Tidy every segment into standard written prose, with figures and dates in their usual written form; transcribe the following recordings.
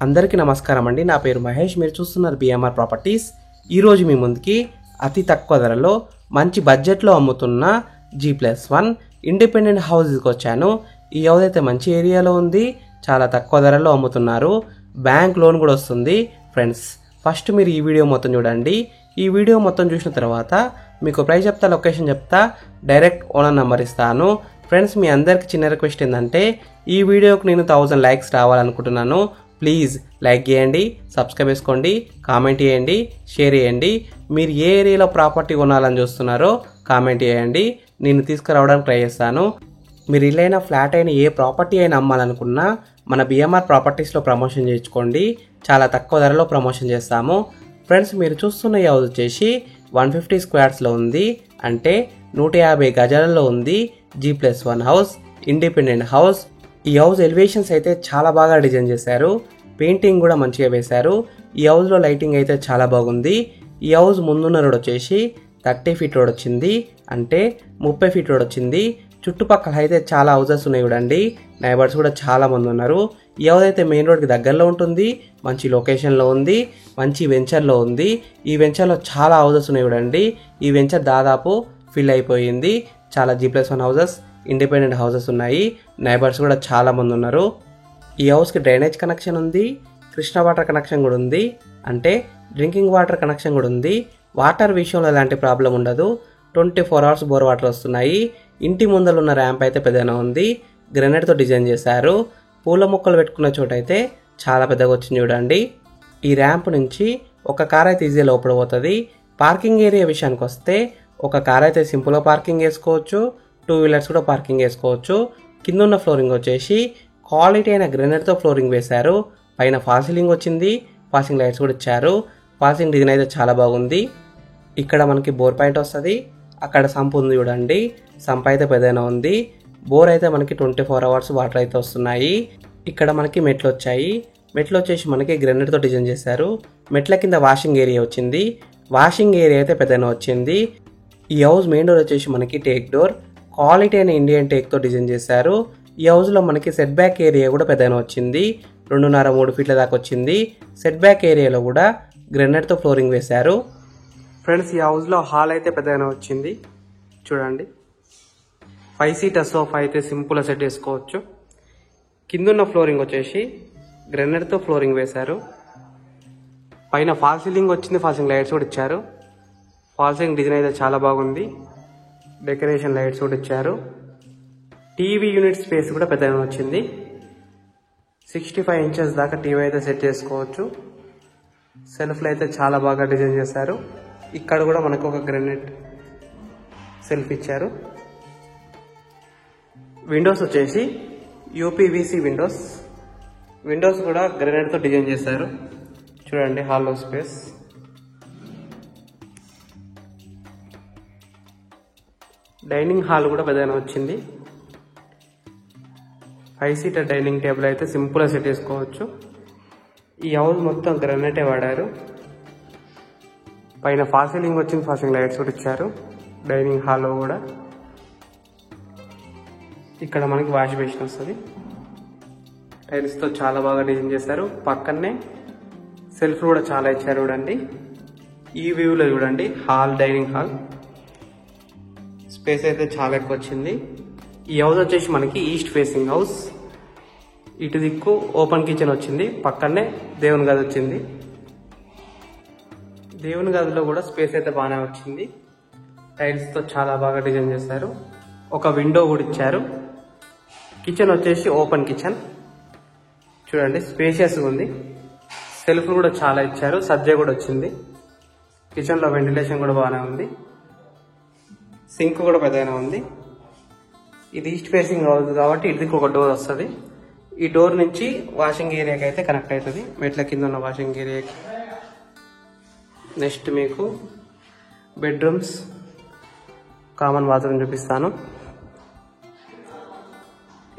అందరికీ నమస్కారం అండి. నా పేరు మహేష్. మీరు చూస్తున్నారు బిఎంఆర్ ప్రాపర్టీస్. ఈరోజు మీ ముందుకి అతి తక్కువ ధరలో మంచి బడ్జెట్లో అమ్ముతున్న G+1 ఇండిపెండెంట్ హౌస్కి వచ్చాను. ఈ హౌస్ అయితే మంచి ఏరియాలో ఉంది, చాలా తక్కువ ధరలో అమ్ముతున్నారు, బ్యాంక్ లోన్ కూడా వస్తుంది. ఫ్రెండ్స్, ఫస్ట్ మీరు ఈ వీడియో మొత్తం చూడండి. ఈ వీడియో మొత్తం చూసిన తర్వాత మీకు ప్రైస్ చెప్తా, లొకేషన్ చెప్తా, డైరెక్ట్ ఓనర్ నెంబర్ ఇస్తాను. ఫ్రెండ్స్, మీ అందరికి చిన్న రిక్వెస్ట్ ఏంటంటే ఈ వీడియోకి నేను 1000 లైక్స్ రావాలనుకుంటున్నాను. ప్లీజ్ లైక్ చేయండి, సబ్స్క్రైబ్ చేసుకోండి, కామెంట్ చేయండి, షేర్ చేయండి. మీరు ఏ ఏరియాలో ప్రాపర్టీ కొనాలని చూస్తున్నారో కామెంట్ చేయండి, నేను తీసుకురావడానికి ట్రై చేస్తాను. మీరు ఇల్లైనా ఫ్లాట్ అయినా ఏ ప్రాపర్టీ అయినా అమ్మాలనుకున్నా మన బిఎంఆర్ ప్రాపర్టీస్లో ప్రమోషన్ చేయించుకోండి. చాలా తక్కువ ధరలో ప్రమోషన్ చేస్తాము. ఫ్రెండ్స్, మీరు చూస్తున్న ఈ హౌస్ వచ్చేసి 150 స్క్వేర్స్లో ఉంది, అంటే 150 గజాలలో ఉంది. G+1 house, independent house. ఈ హౌస్ ఎలివేషన్స్ అయితే చాలా బాగా డిజైన్ చేశారు, పెయింటింగ్ కూడా మంచిగా వేశారు. ఈ హౌస్లో లైటింగ్ అయితే చాలా బాగుంది. ఈ హౌస్ ముందున్న రోడ్ వచ్చేసి 30 ఫీట్ రోడ్ వచ్చింది, అంటే 30 ఫీట్ రోడ్ వచ్చింది. చుట్టుపక్కల అయితే చాలా హౌసెస్ ఉన్నాయి చూడండి, నైబర్స్ కూడా చాలా మంది ఉన్నారు. ఈ హౌస్ అయితే మెయిన్ రోడ్కి దగ్గరలో ఉంటుంది, మంచి లొకేషన్లో ఉంది, మంచి వెంచర్లో ఉంది. ఈ వెంచర్లో చాలా హౌసెస్ ఉన్నాయి చూడండి. ఈ వెంచర్ దాదాపు ఫిల్ అయిపోయింది. చాలా G+1 హౌసెస్, ఇండిపెండెంట్ హౌసెస్ ఉన్నాయి, నైబర్స్ కూడా చాలా మంది ఉన్నారు. ఈ హౌస్కి డ్రైనేజ్ కనెక్షన్ ఉంది, కృష్ణా వాటర్ కనెక్షన్ కూడా ఉంది, అంటే డ్రింకింగ్ వాటర్ కనెక్షన్ కూడా ఉంది. వాటర్ విషయంలో ఎలాంటి ప్రాబ్లం ఉండదు, 24 అవర్స్ బోర్ వాటర్ వస్తున్నాయి. ఇంటి ముందర ఉన్న ర్యాంప్ అయితే పెద్దగా ఉంది, గ్రెనైట్తో డిజైన్ చేశారు. పూల మొక్కలు పెట్టుకున్న చోట అయితే చాలా పెద్దగా వచ్చింది చూడండి. ఈ ర్యాంప్ నుంచి ఒక కార్ అయితే ఈజీగా లోపల పోతుంది. పార్కింగ్ ఏరియా విషయానికి వస్తే ఒక కార్ అయితే సింపుల్గా పార్కింగ్ చేసుకోవచ్చు, 2 వీలర్స్ కూడా పార్కింగ్ చేసుకోవచ్చు. కింద ఉన్న ఫ్లోరింగ్ వచ్చేసి క్వాలిటీ అయిన గ్రెనైట్తో ఫ్లోరింగ్ వేశారు. పైన ఫాల్ సీలింగ్ వచ్చింది, పాసింగ్ లైట్స్ కూడా ఇచ్చారు. పాసింగ్ డిజైన్ అయితే చాలా బాగుంది. ఇక్కడ మనకి బోర్ పాయింట్ వస్తుంది, అక్కడ సంప్ ఉంది చూడండి, సంప్ అయితే పెద్దగా ఉంది. బోర్ అయితే మనకి 24 అవర్స్ వాటర్ అయితే వస్తున్నాయి. ఇక్కడ మనకి మెట్లు వచ్చాయి, మెట్లు వచ్చేసి మనకి గ్రెనైట్తో డిజైన్ చేశారు. మెట్ల కింద వాషింగ్ ఏరియా వచ్చింది, వాషింగ్ ఏరియా అయితే పెద్దగా వచ్చింది. ఈ హౌస్ మెయిన్ డోర్ వచ్చేసి మనకి టేక్ డోర్, క్వాలిటీ అయిన ఇండియన్ టేక్తో డిజైన్ చేశారు. ఈ హౌస్లో మనకి సెట్ బ్యాక్ ఏరియా కూడా పెద్దగా వచ్చింది, 2.5-3 ఫీట్ల దాకా వచ్చింది. సెట్ బ్యాక్ ఏరియాలో కూడా గ్రెనైట్తో ఫ్లోరింగ్ వేశారు. ఫ్రెండ్స్, ఈ హౌస్లో హాల్ అయితే పెద్దగా వచ్చింది చూడండి. 5 సీటర్ సోఫా అయితే సింపుల్గా సెట్ చేసుకోవచ్చు. కిందున్న ఫ్లోరింగ్ వచ్చేసి గ్రెనైట్తో ఫ్లోరింగ్ వేశారు. పైన ఫాల్ సీలింగ్ వచ్చింది, ఫాల్ సీలింగ్ లైట్స్ కూడా ఇచ్చారు. ఫాల్ సీలింగ్ డిజైన్ అయితే చాలా బాగుంది, డెకరేషన్ లైట్స్ కూడా ఇచ్చారు. టీవీ యూనిట్ స్పేస్ కూడా పెద్దగా వచ్చింది, 65 ఇంచెస్ దాకా టీవీ అయితే సెట్ చేసుకోవచ్చు. సెల్ఫ్లు అయితే చాలా బాగా డిజైన్ చేశారు. ఇక్కడ కూడా మనకు ఒక గ్రెనైట్ సెల్ఫ్ ఇచ్చారు. విండోస్ వచ్చేసి UPVC విండోస్, విండోస్ కూడా గ్రెనైట్తో డిజైన్ చేశారు చూడండి. హాల్లో స్పేస్, డైనింగ్ హాల్ కూడా పెద్దగా వచ్చింది. 5 సీటర్ డైనింగ్ టేబుల్ అయితే సింపుల్గా సెట్ చేసుకోవచ్చు. ఈ హౌస్ మొత్తం గ్రానైటే వాడారు. పైన ఫాల్ సీలింగ్ వచ్చింది, ఫాల్ సీలింగ్ లైట్స్ కూడా ఇచ్చారు. డైనింగ్ హాల్లో కూడా ఇక్కడ మనకి వాష్ బేసిన్ వస్తుంది, టైల్స్తో చాలా బాగా డిజైన్ చేశారు. పక్కనే సెల్ఫ్ కూడా చాలా ఇచ్చారు చూడండి. ఈ వ్యూలో చూడండి, హాల్, డైనింగ్ హాల్ స్పేస్ అయితే చాలా ఎక్కువ వచ్చింది. ఈ హౌస్ వచ్చేసి మనకి ఈస్ట్ ఫేసింగ్ హౌస్, ఇటు దిక్కు ఓపెన్ కిచెన్ వచ్చింది, పక్కనే దేవుని గది వచ్చింది. దేవుని గదిలో కూడా స్పేస్ అయితే బాగానే వచ్చింది, టైల్స్తో చాలా బాగా డిజైన్ చేశారు. ఒక విండో కూడా ఇచ్చారు. కిచెన్ వచ్చేసి ఓపెన్ కిచెన్ చూడండి, స్పేషియస్గా ఉంది. సెల్ఫ్ కూడా చాలా ఇచ్చారు, సజ్జ కూడా వచ్చింది. కిచెన్లో వెంటిలేషన్ కూడా బాగానే ఉంది, సింక్ కూడా పెద్దగానే ఉంది. ఇది ఈస్ట్ ఫేసింగ్ హౌస్ కాబట్టి ఇదికి ఒక డోర్ వస్తుంది. ఈ డోర్ నుంచి వాషింగ్ ఏరియాకి అయితే కనెక్ట్ అవుతుంది, మెట్ల కింద ఉన్న వాషింగ్ ఏరియాకి. నెక్స్ట్ మీకు బెడ్రూమ్స్, కామన్ బాత్రూమ్ చూపిస్తాను.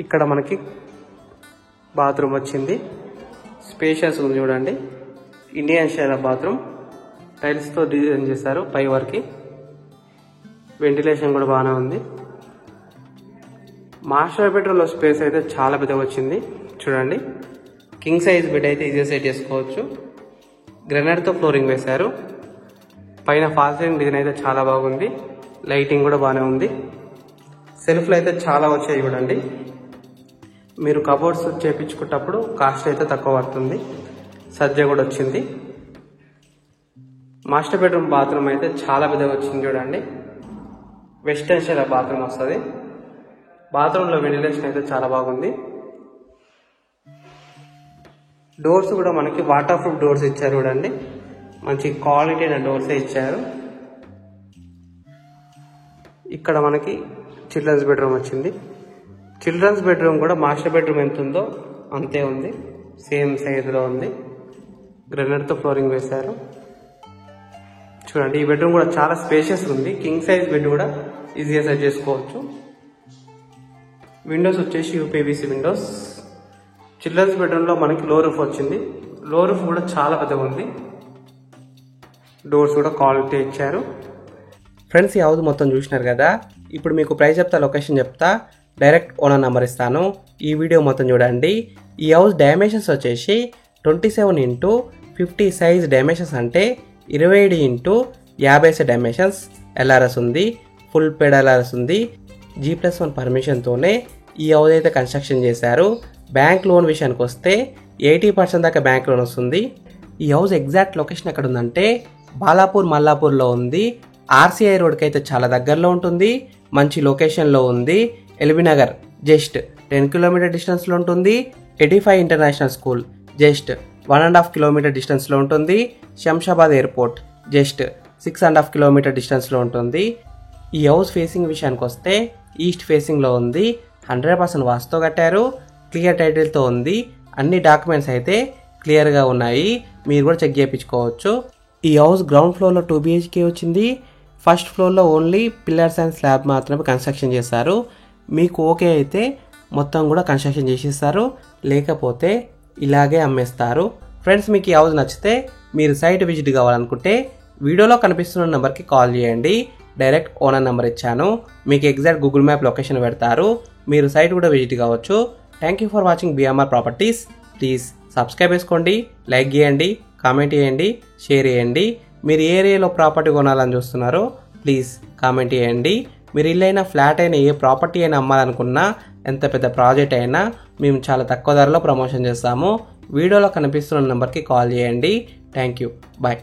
ఇక్కడ మనకి బాత్రూమ్ వచ్చింది, స్పేషియస్ ఉంది చూడండి. ఇండియన్ స్టైల్ బాత్రూమ్, టైల్స్తో డిజైన్ చేశారు పై వరకు. వెంటిలేషన్ కూడా బాగానే ఉంది. మాస్టర్ బెడ్రూమ్లో స్పేస్ అయితే చాలా పెద్దగా వచ్చింది చూడండి. కింగ్ సైజ్ బెడ్ అయితే ఈజీగా సెట్ చేసుకోవచ్చు. గ్రెనైట్తో ఫ్లోరింగ్ వేశారు. పైన ఫాల్ సీలింగ్ డిజైన్ అయితే చాలా బాగుంది. లైటింగ్ కూడా బాగానే ఉంది. సెల్ఫ్లు అయితే చాలా వచ్చాయి చూడండి. మీరు కబోర్డ్స్ చేపించుకున్నప్పుడు కాస్ట్ అయితే తక్కువ పడుతుంది. సజ్జ కూడా వచ్చింది. మాస్టర్ బెడ్రూమ్ బాత్రూమ్ అయితే చాలా పెద్దగా వచ్చింది చూడండి. వెస్టర్న్ స్టైల్ బాత్రూమ్ వస్తుంది. బాత్రూంలో వెంటిలేషన్ అయితే చాలా బాగుంది. డోర్స్ కూడా మనకి వాటర్ ప్రూఫ్ డోర్స్ ఇచ్చారు చూడండి. మంచి క్వాలిటీ అయిన డోర్సే ఇచ్చారు. ఇక్కడ మనకి చిల్డ్రన్స్ బెడ్రూమ్ వచ్చింది. చిల్డ్రన్స్ బెడ్రూమ్ కూడా మాస్టర్ బెడ్రూమ్ ఎంత ఉందో అంతే ఉంది. సేమ్ సైజులో ఉంది. గ్రెనైట్తో ఫ్లోరింగ్ వేశారు చూడండి. ఈ బెడ్రూమ్ కూడా చాలా స్పేషియస్ ఉంది. కింగ్ సైజ్ బెడ్ కూడా ఈజీగా సెట్ చేసుకోవచ్చు. విండోస్ వచ్చేసి యూపీవీసీ విండోస్. చిల్డ్రన్స్ బెడ్రూమ్లో మనకి లో రూఫ్ వచ్చింది. లో రూఫ్ కూడా చాలా పెద్దగా ఉంది. డోర్స్ కూడా క్వాలిటీ ఇచ్చారు. ఫ్రెండ్స్, ఈ హౌస్ మొత్తం చూసినారు కదా. ఇప్పుడు మీకు ప్రైస్ చెప్తా, లొకేషన్ చెప్తా, డైరెక్ట్ ఓనర్ నెంబర్ ఇస్తాను. ఈ వీడియో మొత్తం చూడండి. ఈ హౌస్ డైమెన్షన్స్ వచ్చేసి 27x50 సైజ్ డైమెన్షన్స్, అంటే 27x50 డైమెన్షన్స్. ఎల్ఆర్ఎస్ ఉంది, ఫుల్ పేడ్ ఎల్ఆర్ఎస్ ఉంది. G+1 పర్మిషన్తోనే ఈ హౌస్ అయితే కన్స్ట్రక్షన్ చేశారు. బ్యాంక్ లోన్ విషయానికి వస్తే 80% దాకా బ్యాంక్ లోన్ వస్తుంది. ఈ హౌస్ ఎగ్జాక్ట్ లొకేషన్ ఎక్కడ ఉందంటే బాలాపూర్ మల్లాపూర్లో ఉంది. RCI రోడ్కి అయితే చాలా దగ్గరలో ఉంటుంది. మంచి లొకేషన్లో ఉంది. ఎల్బీ నగర్ జస్ట్ 10 కిలోమీటర్ డిస్టెన్స్లో ఉంటుంది. 85 ఇంటర్నేషనల్ స్కూల్ జస్ట్ 1.5 కిలోమీటర్ డిస్టెన్స్లో ఉంటుంది. శంషాబాద్ ఎయిర్పోర్ట్ జస్ట్ 6.5 కిలోమీటర్ డిస్టెన్స్లో ఉంటుంది. ఈ హౌస్ ఫేసింగ్ విషయానికి వస్తే ఈస్ట్ ఫేసింగ్లో ఉంది. 100% వాస్తుతో కట్టారు. క్లియర్ టైటిల్తో ఉంది. అన్ని డాక్యుమెంట్స్ అయితే క్లియర్గా ఉన్నాయి. మీరు కూడా చెక్ చేయించుకోవచ్చు. ఈ హౌస్ గ్రౌండ్ ఫ్లోర్లో 2 BHK వచ్చింది. ఫస్ట్ ఫ్లోర్లో ఓన్లీ పిల్లర్స్ అండ్ స్లాబ్ మాత్రమే కన్స్ట్రక్షన్ చేస్తారు. మీకు ఓకే అయితే మొత్తం కూడా కన్స్ట్రక్షన్ చేసేస్తారు, లేకపోతే ఇలాగే అమ్మేస్తారు. ఫ్రెండ్స్, మీకు ఈ హౌస్ నచ్చితే మీరు సైట్ విజిట్ కావాలనుకుంటే వీడియోలో కనిపిస్తున్న నెంబర్కి కాల్ చేయండి. డైరెక్ట్ ఓనర్ నెంబర్ ఇచ్చాను. మీకు ఎగ్జాక్ట్ గూగుల్ మ్యాప్ లొకేషన్ పెడతారు. మీరు సైట్ కూడా విజిట్ కావచ్చు. Thank you for watching BMR properties. Please subscribe చేసుకోండి, లైక్ చేయండి, కామెంట్ చేయండి, షేర్ చేయండి. మీరు ఏ ఏరియాలో ప్రాపర్టీ కొనాలని చూస్తున్నారో ప్లీజ్ కామెంట్ చేయండి. మీరు ఇల్లు అయినా, ఫ్లాట్ అయినా, ఏ ప్రాపర్టీ అయినా అమ్మాలనుకున్నా, ఎంత పెద్ద ప్రాజెక్ట్ అయినా మేము చాలా తక్కువ ధరలో ప్రమోషన్ చేస్తాము. వీడియోలో కనిపిస్తున్న నెంబర్కి కాల్ చేయండి. Thank you. బాయ్.